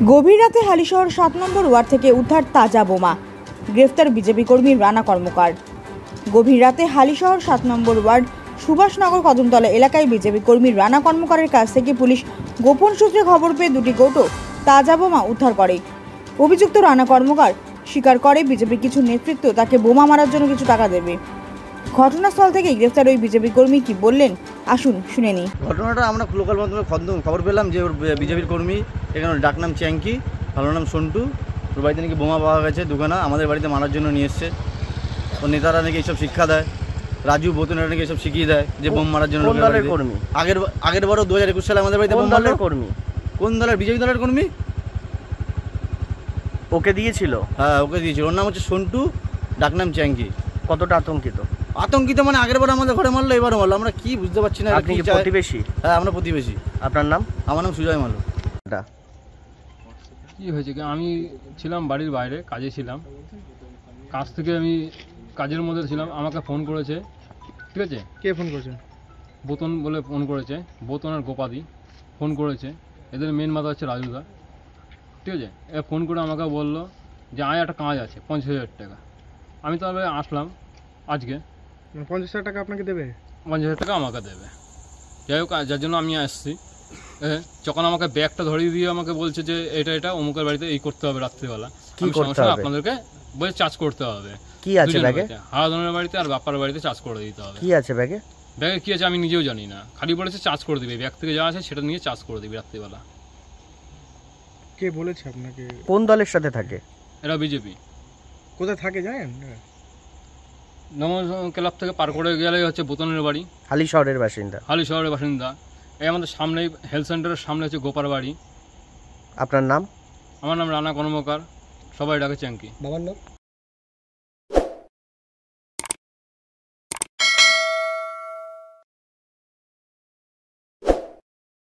গভীর রাতে হালিশহর ৭ নম্বর ওয়ার্ড থেকে উদ্ধার তাজা বোমা, গ্রেফতার বিজেপি কর্মী রানা কর্মকার। গভীর রাতে হালিশহর ৭ নম্বর ওয়ার্ড সুভাষনগর কদমতলা এলাকায় বিজেপি কর্মী রানা কর্মকারের কাছ থেকে পুলিশ গোপন সূত্রে খবর পেয়ে দুটি কৌটো তাজা বোমা উদ্ধার করে। অভিযুক্ত রানা কর্মকার স্বীকার করে বিজেপি কিছু নেতৃত্ব তাকে বোমা মারার জন্য কিছু টাকা দেবে। ঘটনাস্থল থেকে গ্রেফতার ওই বিজেপি কর্মী কি বললেন আসুন শুনে নিই। ঘটনাটা আমরা লোকাল মাধ্যমে খবর পেলাম যে ওর বিজেপির কর্মী, এখানে ডাকনাম চ্যাঙ্কি, ভালো নাম সন্টু, ওর বাড়িতে নাকি বোমা পাওয়া গেছে দুখানা, আমাদের বাড়িতে মারার জন্য নিয়ে এসছে। ওর নেতারা নাকি এইসব শিক্ষা দেয়, রাজু বোতনেরা নাকি এসব শিখিয়ে দেয় যে বোম মারার জন্য। কর্মী আগের বারও 2021 সালে আমাদের বাড়িতে বোম মারলো। কর্মী কোন দলের? বিজেপি দলের কর্মী। ওকে দিয়েছিল? হ্যাঁ, ওকে দিয়েছিল। ওর নাম হচ্ছে সন্টু, ডাকনাম চ্যাঙ্কি। কতটা আতঙ্কিত? মানে আগের বার আমাদের ঘরে মারলো, এবারও মারলো। আমরা কি বুঝতে পারছি না। আপনি কি প্রতিবেশী? হ্যাঁ, আমরা প্রতিবেশী। আপনার নাম? আমার নাম সুজয় মালো। কি হয়েছে কি, আমি ছিলাম বাড়ির বাইরে, কাজে ছিলাম। কাজ থেকে আমি কাজের মধ্যে ছিলাম, আমাকে ফোন করেছে। ঠিক আছে, কে ফোন করেছে? বোতন বলে ফোন করেছে, বোতন আর গোপাদি ফোন করেছে। এদের মেন মাথা হচ্ছে রাজুদা। ঠিক আছে, এ ফোন করে আমাকে বললো যে আয় একটা কাজ আছে 50,000 টাকা। আমি তবে আসলাম আজকে। 50,000 টাকা আপনাকে দেবে? 50,000 টাকা আমাকে দেবে। যাই হোক, যার জন্য আমি আসছি। যখন আমাকে ব্যাগটা ধরিয়ে দিয়ে আমাকে বলছে যে এটা অমুকের বাড়িতে এই করতে হবে রাত্রিবেলা। কি করতে হবে? আপনাদেরকে বলে চার্জ করতে হবে। কি আছে ব্যাগে? হারাধনের বাড়িতে আর বাপ্পার বাড়িতে চার্জ করে দিতে হবে। কি আছে ব্যাগে? ব্যাগে কি আছে আমি নিজেও জানি না, খালি বলেছে চার্জ করে দিবে। ব্যাগ থেকে যা আছে সেটা নিয়ে চার্জ করে দিবি রাত্রিবেলা। কে বলেছে আপনাকে? কোন দলের সাথে থাকে? এরা বিজেপি। কোথায় থাকে জানেন? নমন ক্লাব থেকে পার করে গেলেই হচ্ছে বোতনের বাড়ি। হালিশহরের বাসিন্দা? হালিশহরের বাসিন্দা। এই আমাদের সামনেই হেলথ সেন্টারের সামনে হচ্ছে গোপার বাড়ি। আপনার নাম? আমার নাম রানা কর্মকার, সবাই ডাকে চ্যাঙ্কি। বাবার নাম?